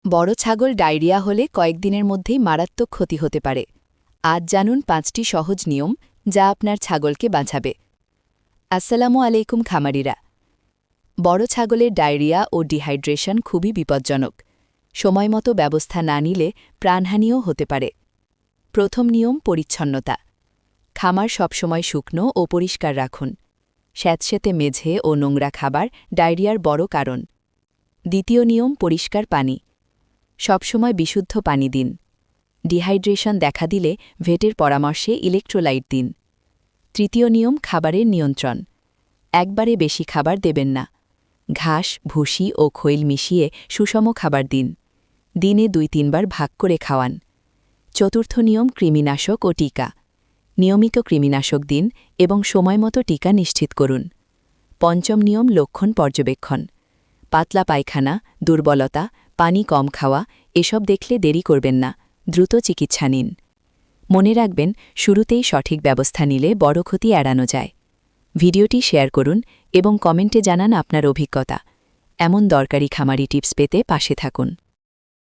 বড় ছাগল ডায়রিয়া হলে কয়েকদিনের মধ্যেই মারাত্মক ক্ষতি হতে পারে। আজ জানুন ৫টি সহজ নিয়ম যা আপনার ছাগলকে বাঁচাবে। আসসালামু আলাইকুম খামারিরা। বড় ছাগলের ডায়রিয়া ও ডিহাইড্রেশন খুবই বিপজ্জনক। সময়মতো ব্যবস্থা না নিলে প্রাণহানিও হতে পারে। প্রথম নিয়ম পরিচ্ছন্নতা। খামার সবসময় শুকনো ও পরিষ্কার রাখুন। স্যাঁতসেঁতে মেঝে ও নোংরা খাবার ডায়রিয়ার বড় কারণ। দ্বিতীয় নিয়ম পরিষ্কার পানি। সবসময় বিশুদ্ধ পানি দিন। ডিহাইড্রেশন দেখা দিলে ভেটের পরামর্শে ইলেকট্রোলাইট দিন। তৃতীয় নিয়ম খাবারের নিয়ন্ত্রণ। একবারে বেশি খাবার দেবেন না। ঘাস, ভুসি ও খৈল মিশিয়ে সুষম খাবার দিন। দিনে ২-৩ বার ভাগ করে খাওয়ান। চতুর্থ নিয়ম কৃমিনাশক ও টিকা। নিয়মিত কৃমিনাশক দিন এবং সময়মতো টিকা নিশ্চিত করুন। পঞ্চম নিয়ম লক্ষণ পর্যবেক্ষণ। পাতলা পায়খানা, দুর্বলতা, পানি কম খাওয়া এসব দেখলে দেরি করবেন না, দ্রুত চিকিৎসা নিন। মনে রাখবেন, শুরুতেই সঠিক ব্যবস্থা নিলে বড় ক্ষতি এড়ানো যায়। ভিডিওটি শেয়ার করুন এবং কমেন্টে জানান আপনার অভিজ্ঞতা। এমন দরকারি খামারি টিপস পেতে পাশে থাকুন।